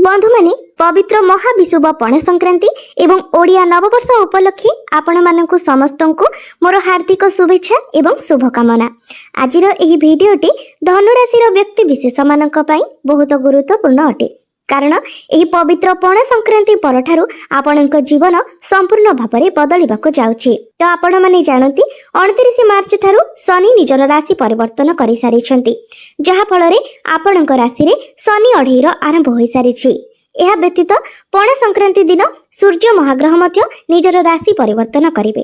बंधु माने पवित्र महाविशुभ पण संक्रांति एवं ओडिया नववर्ष उपलक्षे आपण मानकु समस्तंकु मोर हार्दिक शुभेच्छा एवं शुभकामना। आजिर एही भिडियोटी धनुराशि व्यक्ति विशेष मानक पई बहुत गुरुत्वपूर्ण अटे, कारण एही पवित्र पण संक्रांति परठारु आपणक जीवन संपूर्ण भाବରେ बदलिबाको जाउछि। तो आपण माने जानती 29 मार्च ठारु शनि निजर राशि परिवर्तन करि सारिछंती, जहा फଳରେ आपणक राशि रे शनि अढेईर आरंभ होई सारिछि। एहा व्यतीत पण संक्रांति दिन सूर्य महाग्रह मध्य निजर राशि परिवर्तन करिवे।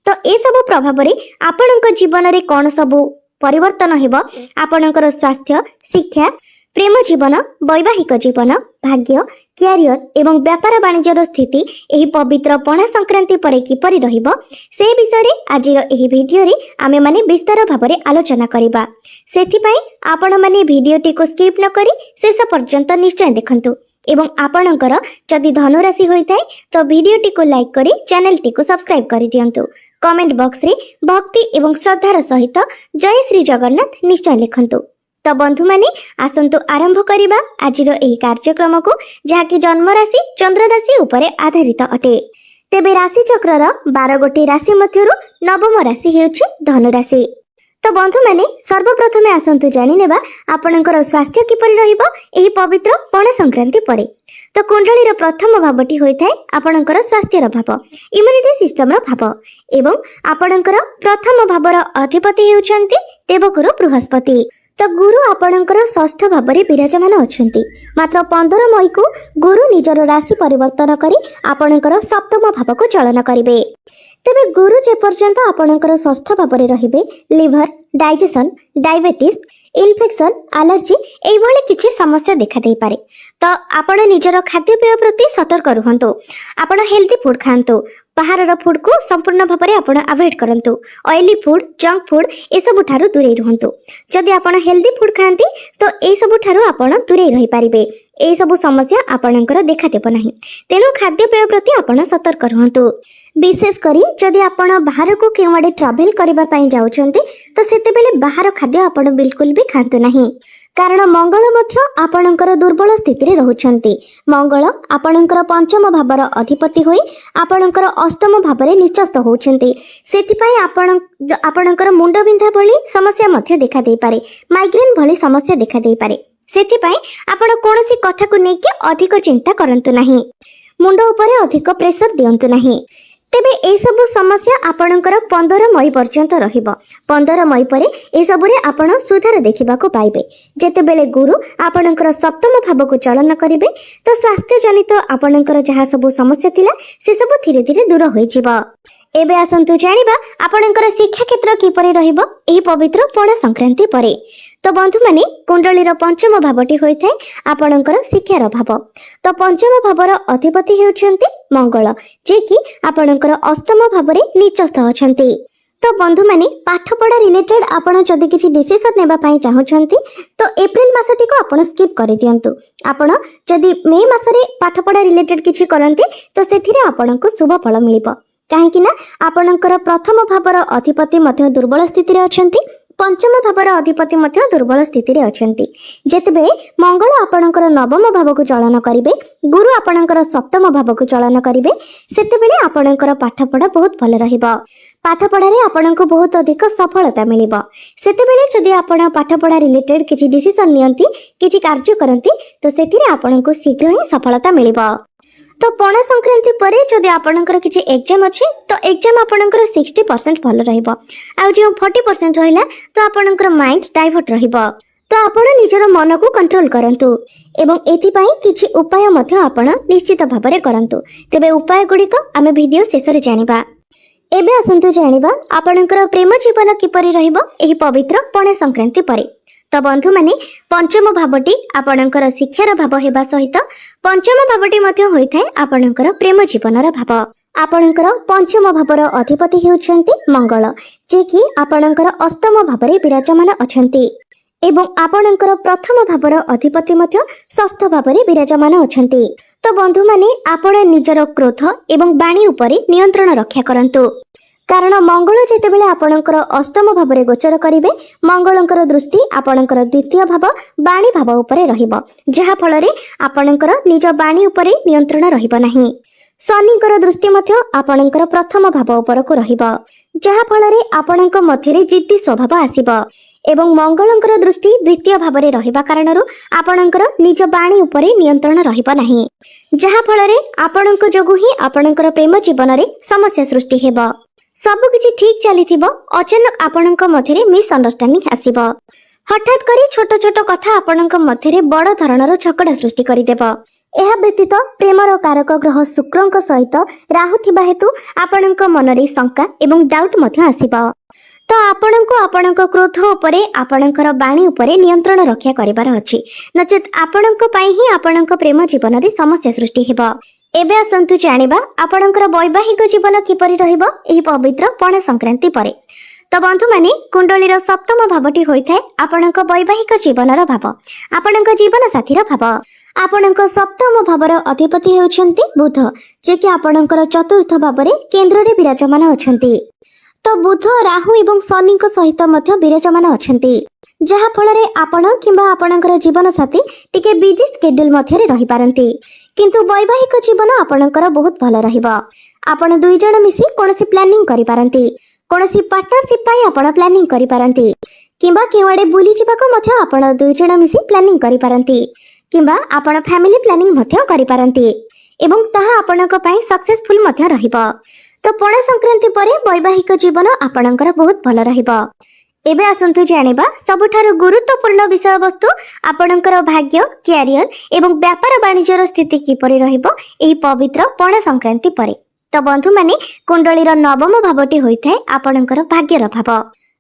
तो ए सब प्रभाव रे आपणक जीवन रे कोन सब परिवर्तन हेबो, आपणकर स्वास्थ्य, शिक्षा, प्रेम जीवन, वैवाहिक जीवन, भाग्य, क्यारियर एवं व्यापार वाणिज्यर स्थिति एही पवित्र पणा संक्रांति पर किपरि रहिबो से विषय रे आजिर एही भिडियो रे आमे माने विस्तार भाबरे आलोचना करिबा। सेथि पई आपण माने भिडियोटी को स्किप न करी शेष पर्यंत निश्चय देखंतु एवं आपणकर जदि धनुराशि होइताय तो भिडियोटी को लाइक करी चैनल टी को सब्सक्राइब करि दियंतु। कमेंट बॉक्स रे भक्ति एवं श्रद्धार सहित जय श्री जगन्नाथ निश्चय लिखंतु। तो बंधु माने आसंतु आरंभ करिबा आजिर एही कार्यक्रम को, जहाँकि जन्म राशि चंद्र राशि उपरे आधारित अटे। तेबे राशि चक्रर 12 गोटी राशि मध्यरु नवम राशि हेउछि धनु राशि। तो बंधु माने सर्वप्रथमे आसंतु जानि नेबा आपणकर स्वास्थ्य किपरि रहिबो एही पवित्र पण संक्रांति परे। तो कुंडलीर प्रथम भावटी होइथाय आपणकर स्वास्थ्यर भाव, इम्युनिटी सिस्टमर भाव एवं आपणकर प्रथम भावर अधिपति हेउछन्ति देवगुरु बृहस्पति। तो गुरु आपणकर षष्ठ भावरे विराजमान अछन्ति। मात्र 15 मई को गुरु निजर राशि परिवर्तन करी आपणकर सप्तम भाव को चलन करिवे। तेबे गुरु जे पर्यंत आपणकर षष्ठ भावरे रहिबे, liver, digestion, diabetes, infection, allergy एई भली किछि समस्या देखा देई पारे। तो आपण निजर खाद्यपेय प्रति सतर्क रुहंतु। आपण हेल्दी फूड खांतु, बाहरर फूड को संपूर्ण भाव में आपण अवॉइड करंतु। ऑयली फूड, जंक फूड ए सब ठारू दूरे रुहंतु। जदि आपण हेल्दी फूड खांती तो ए सब ठारू आपण दूरे रहि पारिबे। ए सब समस्या आपणकर देखा देबो नाही। तेनु खाद्यपेय प्रति आपण सतर्क रुहंतु। विशेष करी जदि आपण बाहर को केवाडे ट्रैवल करबा पई जाउछन्ते तो सेते बेले बाहर खाद्य आपण बिल्कुल भी खांतु नाही, कारण मंगल मध्य आपणकर दुर्बल स्थिति रे रहुछन्ति। मंगल आपणकर पंचम भावर अधिपति होई आपणकर अष्टम भावरे निचस्त होउछन्ति। सेति पई आपणकर मुंड बिंधा भली समस्या मध्य देखा देई पारे, माइग्रेन भली समस्या देखा देई पारे। सेति पई आपण कोनोसी कथा को नेकी अधिक चिंता करंतु नाही, मुंड उपरे अधिक प्रेशर दियंतु नाही। तेबे ए सब समस्या आपणकर 15 मई पर्यंत रहिबो। 15 मई परे ए सबरे आपण सुधार देखिबा को पाइबे। जेतेबेले गुरु आपणकर सप्तम भाव को चलन करिवे तो स्वास्थ्य जनित आपणकर जहा सब समस्या थिला से सब धीरे धीरे दूर होई जिवो। एबे आसंतु जानिबा आपणकर शिक्षा क्षेत्र किपरि रहिबो एही पवित्र पण संक्रांति परे। तो बंधु माने कुंडलीर पंचम भावटी होइथाय आपणकर शिक्षार भाव। तो पंचम भावर अधिपति हेउछन्ति मंगल, जे कि आपणकर अष्टम भावरे निचस्थ अछन्ति। तो बंधु माने पाठ पढ़ा रिलेटेड आपण जदि किछि डिसिजन नेबा पई चाहुछन्ति तो एप्रिल मासटी को आपण स्किप करि दियंतु। आपण जदि मे मासरे पाठ पढ़ा रिलेटेड किछि करन्ति तो सेथिरे आपणको शुभ फल मिलिबो। काहेकि ना आपणकर प्रथम भावर अधिपति मध्य दुर्बल स्थिति रे अछन्ति, पंचम भावर अधिपति मध्य दुर्बल स्थिति रे अछन्ति। जेतेबे मंगल आपणकर नवम भाव को चलन करिवे, गुरु आपणकर सप्तम भाव को चलन करिवे, सेतेबेले आपणकर पाठ पढ़ा बहुत भल रहिबो। पाठ पढ़ा रे आपणको बहुत अधिक सफलता मिलिबो। सेतेबेले जदि आपण पाठ पढ़ा रिलेटेड किछि डिसिजन नियंती, किछि कार्य करंती तो सेथिरे आपणको शीघ्र ही सफलता मिलिबो। तो पणा संक्रांति परे जदि आपणकर किछि एग्जाम अछि तो एग्जाम आपणकर 60% भल रहिबो। आ जे 40% रहिला तो आपणकर माइंड डाइवर्ट रहिबो। तो आपण निजर मन को कंट्रोल करंतु एवं एथि पई किछि उपाय मध्य आपण निश्चित भाबरे करंतु। तेबे उपाय गुडी को आमे वीडियो शेष रे जानिबा। एबे आसंतु जानिबा आपणकर प्रेम जीवन किपरि रहिबो एही पवित्र पण संक्रांति परे। तो बंधु माने पंचम भावटी आपणकर शिक्षार भाव हेबा सहित पंचम भावटी मध्य होइथाय आपणकर प्रेम जीवनर भाव। आपणकर पंचम भावर अधिपति हेउछन्ति मंगल, जे कि आपणकर अष्टम भावरे विराजमान अछन्ति एवं आपणकर प्रथम भावर अधिपति मध्य षष्ठ भावरे विराजमान अछन्ति। तो बंधु माने आपण निजर क्रोध एवं वाणी उपरे नियंत्रण रक्षा करंतु। कारण मंगल जेतेबेले आपणकर अष्टम भाव में गोचर करिवे मंगलंकर दृष्टि आपणकर द्वितीय भाव वाणी भाव उपरे रहिबो जहा फल रे आपणकर निज वाणी उपरे नियंत्रण रहिबो नाही। शनिकर दृष्टि मध्य आपणकर प्रथम भाव उपरको रहिबो जहा फल रे आपणक मध्यरे जिद्दी स्वभाव आसीबो एवं मंगलंकर दृष्टि द्वितीय भाव में रहिबा कारणरु आपणकर निज वाणी उपरे नियंत्रण रहिबो नाही जहा फल रे आपणक जोगु ही आपणकर प्रेम जीवन रे समस्या सृष्टि हेबो। सबु किछि ठीक चलीथिबो अचानक आपणक मध्यरे मिसअंडरस्टैंडिंग आसीबो हठात करी छोट छोट कथा आपणक मध्यरे बड़ धरणर झगड़ा सृष्टि करिदेबो। एहा व्यतीत प्रेमर कारक ग्रह शुक्रंक सहित राहु थिबा हेतु आपणक मनरे शंका एवं डाउट मध्य आसीबो। तो आपणको आपणक क्रोध उपरे आपणकर वाणी उपरे नियंत्रण रक्षा करिबार अछि नचेत आपणक पई ही आपणक प्रेम जीवन रे समस्या सृष्टि हेबो। एबे आसंतु जानिबा आपणकर वैवाहिक जीवन किपरि रहिबो एही पवित्र पणा संक्रांति परे। तो बंधु माने कुंडलीर सप्तम भावटी होइथाय आपणक वैवाहिक जीवनर भाव आपणक जीवन साथीर भाव। आपणक सप्तम भावर अधिपति हेउछन्ति बुध जे कि आपणकर चतुर्थ भावरे केंद्र रे विराजमान अछन्ति। तो बुध राहु एवं शनि सहित मध्य विराजमान अछन्ति जहा फल रे आपण किंबा आपणकर जीवन साथी टिके बिजी स्केड्यूल मध्य रही पारंती किंतु वैवाहिक जीवन आपणकर बहुत भल रहिबो। आपण दुई जण मिसी कोनोसी प्लानिंग करि पारंती कोनोसी पार्टनरशिप पई आपण प्लानिंग करि पारंती किंबा केवाडे बुली जिबाको मध्य आपण दुई जण मिसी प्लानिंग करि पारंती किंबा आपण फैमिली प्लानिंग मध्य करि पारंती एवं ताहा आपणक पई सक्सेसफुल मध्य रहिबो। तो पणा संक्रांति परे वैवाहिक जीवन आपणकर बहुत भल रहिबो। एबे आसंतु जानिबा सबुठारु गुरुत्वपूर्ण विषय वस्तु आपणकर भाग्य कैरियर एवं व्यापार वाणिज्यर स्थिति किपरि रहिबो एही पवित्र पणा संक्रांति परे। तो बंधु माने कुंडलीर नवम भावटी होइथाय आपणकर भाग्यर भाव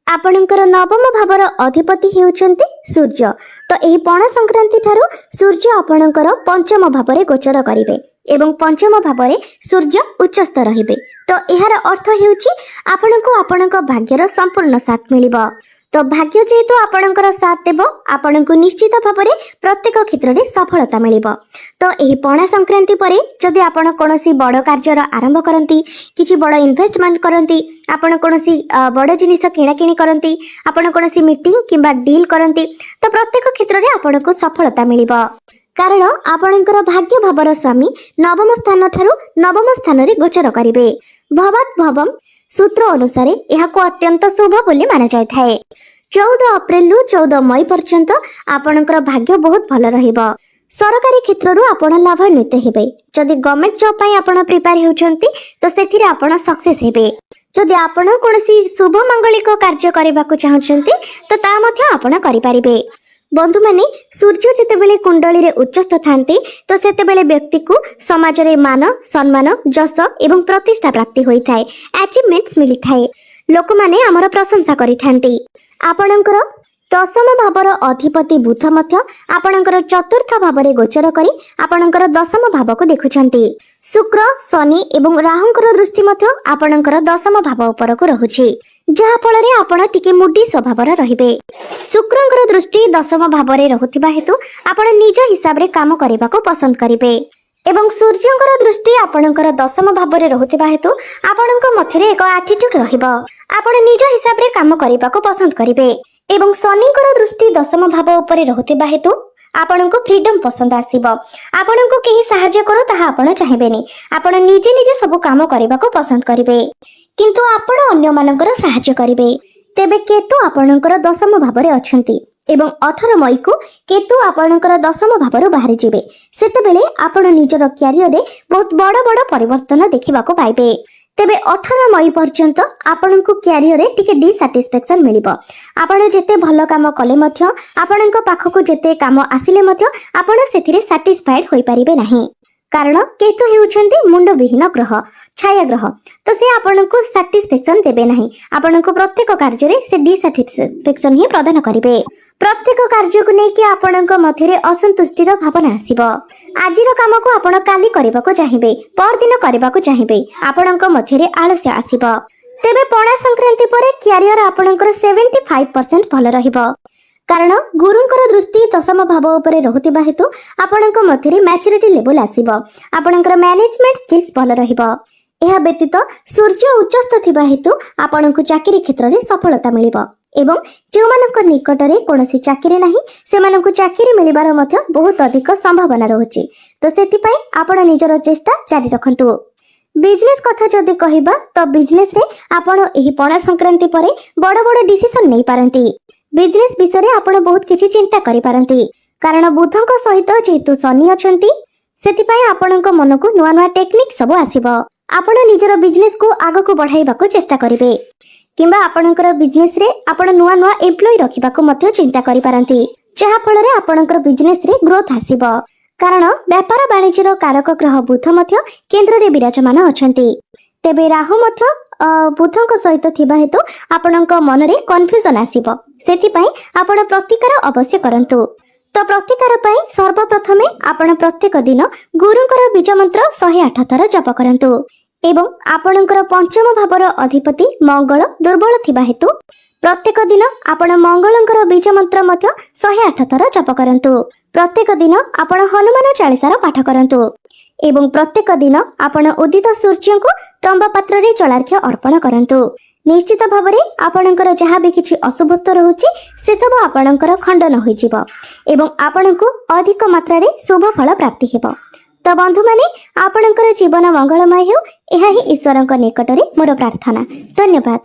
आपणकर नवम भावर अधिपति हेउछन्ति सूर्य। तो एही पणा संक्रांति ठारू सूर्य आपणकर पंचम भावरे गोचर करिवे एवं पंचम भावरे सूर्य उच्चस्थ रहिबे। तो एहार अर्थ हेउछि आपणको आपणक भाग्यर संपूर्ण साथ मिलिबो। तो भाग्य जेहेतु आपणकर साथ देबो आपणको निश्चित भावरे प्रत्येक क्षेत्र रे सफलता मिलिबो। तो एही पणा संक्रांति परे जदि आपण कोनोसी बड़ कार्यर आरंभ करंती किछि बड़ इन्वेस्टमेंट करंती आपण कोनोसी बड़ जिनिस किणा किणी करंती आपण कोनोसी मीटिंग किंबा डील करंती तो प्रत्येक क्षेत्र रे आपणको सफलता मिलिबो कारण आपणकर भाग्य भावर स्वामी नवम स्थान ठारू नवम स्थान रे गोचर करिवे। भवात भवम सूत्र अनुसार यहाको अत्यंत शुभ बोली माना जाय थाए। 14 अप्रैल रु 14 मई पर्यंत आपणकर भाग्य बहुत भल रहिबो। सरकारी क्षेत्र रु आपण लाभान्वित हेबे। जदि गवर्नमेंट जॉब पई आपण प्रिपेयर होउछन्ती तो सेथिरे आपण सक्सेस हेबे। जदि आपण कोनोसी शुभ मंगलिक कार्य करबाको चाहछन्ती तो ता मध्ये आपण करि पारिबे। बंधु माने सूर्य जेतेबेले कुंडली रे उच्चस्थ थांती तो सेतेबेले व्यक्ति को समाज रे मान सम्मान जस एवं प्रतिष्ठा प्राप्ति होई थाए अचीवमेंट्स मिली थाए लोक माने हमर प्रशंसा करि थांती। आपणकर दशम भावर अधिपति बुध मध्य आपणकर चतुर्थ भावरे गोचर करी आपणकर दशम भाव को देखुछन्ती। शुक्र शनि एवं राहुंकर दृष्टि मध्य आपणकर दशम भाव उपर को रहुछि जहा फल रे आपण टिके मुडी स्वभावर रहिबे। शुक्रंकर दृष्टि दशम भावरे रहुथिबा हेतु आपण निज हिसाब रे काम करबाको पसंद करिवे एवं सूर्यंकर दृष्टि आपणकर दशम भावरे रहुथिबा हेतु आपणक मध्यरे एक एटीट्यूड रहिबो आपण निज हिसाब रे काम करबाको पसंद करिवे एवं शनिकर दृष्टि दशम भाव उपरे रहुथिबा हेतु आपणको फ्रीडम पसंद आसीबो आपणको केही सहाय्य करो ताहा आपण चाहेबेनी आपण निजे निजे सब काम करबाको पसंद करिवे किंतु आपण अन्य मानकर सहाय्य करिवे। तेबे केतु आपणकर दशम भावरे अछंती एवं 18 मई को केतु आपणकर दशम भावरु बाहरी जिवे सेतेबेले आपण निजर क्यारियर रे बहुत बड़ बड़ परिवर्तन देखिबाको पाइबे। तेबे 18 मई पर्यंत आपणको क्यारियर रे टिके डिसैटिस्फैक्शन मिलिबो आपण जेते भलो काम कले मध्य आपणको पाखको जेते काम आसिले मध्य आपण सेथिरे सैटिस्फाइड होई परिबे नाही कारण केतु हेउछन्ती मुंड विहीन ग्रह छाया ग्रह तो से आपणको सैटिस्फैक्शन देबे नाही आपणको प्रत्येक कार्य रे से डिसैटिस्फैक्शन ही प्रदान करिवे। प्रत्येक कार्य को नै कि आपणको मध्यरे असंतुष्टिर भावना आसीबो आजिर काम को आपण काली करबाको चाहिबे पर दिन करबाको चाहिबे आपणको मध्यरे आलस्य आसीबो। तेबे पणा संक्रांति परे क्यारियर आपणकर 75% भल रहिबो कारण गुरुंकर दृष्टि दशम भाव उपरे रहुतिबा हेतु आपणक मध्यरे मैच्योरिटी लेवल आसीबो आपणकर मैनेजमेंट स्किल्स भल रहिबो ଏହା ବ୍ୟତୀତ ସୂର୍ଯ୍ୟ ଉଚ୍ଚସ୍ଥ ଥିବା ହେତୁ ଆପଣଙ୍କୁ ଚାକିରି କ୍ଷେତ୍ରରେ ସଫଳତା ମିଳିବ ଏବଂ ଯେଉଁମାନଙ୍କ ନିକଟରେ କୌଣସି ଚାକିରି ନାହିଁ ସେମାନଙ୍କୁ ଚାକିରି ମିଳିବାର ମଧ୍ୟ ବହୁତ ଅଧିକ ସମ୍ଭାବନା ରହୁଛି। ତ ସେଥିପାଇଁ ଆପଣ ନିଜର ଚେଷ୍ଟା ଜାରି ରଖନ୍ତୁ। ବିଜନେସ୍ କଥା ଯଦି କହିବା ତ ବିଜନେସ୍ରେ ଆପଣ ଏହି ପଣା ସଂକ୍ରାନ୍ତି ପରେ ବଡ଼ ବଡ଼ ଡିସିସନ୍ ନେଇପାରନ୍ତି। ବିଜନେସ୍ ବିଷୟରେ ଆପଣ ବହୁତ କିଛି ଚିନ୍ତା କରିପାରନ୍ତି କାରଣ ବୁଧଙ୍କ ସହିତ ଯେହେତୁ ଶନି ଅଛନ୍ତି ସେଥିପାଇଁ ଆପଣଙ୍କ ମନକୁ ନୂଆ ନୂଆ ଟେକ୍ନିକ୍ ସବୁ ଆସିବ। ଆପଣ ନିଜର ବିଜନେସ୍କୁ ଆଗକୁ ବଢ଼ାଇବାକୁ ଚେଷ୍ଟା କରିବେ କିମ୍ବା ଆପଣଙ୍କର ବିଜନେସ୍ରେ ଆପଣ ନୂଆ ନୂଆ ଏମ୍ପ୍ଲୟି ରଖିବାକୁ ମଧ୍ୟ ଚିନ୍ତା କରିପାରନ୍ତି ଯାହାଫଳରେ ଆପଣଙ୍କର ବିଜନେସ୍ରେ ଗ୍ରୋଥ୍ ଆସିବ କାରଣ ବ୍ୟାପାର ବାଣିଜ୍ୟର କାରକ ଗ୍ରହ ବୁଧ ମଧ୍ୟ କେନ୍ଦ୍ରରେ ବିରାଜମାନ ଅଛନ୍ତି। ତେବେ ରାହୁ ମଧ୍ୟ ବୁଧଙ୍କ ସହିତ ଥିବା ହେତୁ ଆପଣଙ୍କ ମନରେ କନଫ୍ୟୁଜନ୍ ଆସିବ। ସେଥିପାଇଁ ଆପଣ ପ୍ରତିକାର ଅବଶ୍ୟ କରନ୍ତୁ। ତ ପ୍ରତିକାର ପାଇଁ ସର୍ବପ୍ରଥମେ ଆପଣ ପ୍ରତ୍ୟେକ ଦିନ ଗୁରୁଙ୍କର ବୀଜ ମନ୍ତ୍ର 108 ଥର ଜପ କରନ୍ତୁ ଏବଂ ଆପଣଙ୍କର ପଞ୍ଚମ ଭାବର ଅଧିପତି ମଙ୍ଗଳ ଦୁର୍ବଳ ଥିବା ହେତୁ ପ୍ରତ୍ୟେକ ଦିନ ଆପଣ ମଙ୍ଗଳଙ୍କର ବୀଜ ମନ୍ତ୍ର ମଧ୍ୟ 108 ଥର ଜପ କରନ୍ତୁ। ପ୍ରତ୍ୟେକ ଦିନ ଆପଣ ହନୁମାନ ଚାଳିଶାର ପାଠ କରନ୍ତୁ ଏବଂ ପ୍ରତ୍ୟେକ ଦିନ ଆପଣ ଉଦିତ ସୂର୍ଯ୍ୟଙ୍କୁ ତମ୍ବା ପାତ୍ରରେ ଜଳାର୍ଘ୍ୟ ଅର୍ପଣ କରନ୍ତୁ। ନିଶ୍ଚିତ ଭାବରେ ଆପଣଙ୍କର ଯାହା ବି କିଛି ଅଶୁଭତ୍ୱ ରହୁଛି ସେସବୁ ଆପଣଙ୍କର ଖଣ୍ଡନ ହୋଇଯିବ ଏବଂ ଆପଣଙ୍କୁ ଅଧିକ ମାତ୍ରାରେ ଶୁଭ ଫଳ ପ୍ରାପ୍ତି ହେବ। ତ ବନ୍ଧୁମାନେ ଆପଣଙ୍କର ଜୀବନ ମଙ୍ଗଳମୟ ହେଉ ଏହା ହିଁ ଈଶ୍ୱରଙ୍କ ନିକଟରେ ମୋର ପ୍ରାର୍ଥନା। ଧନ୍ୟବାଦ।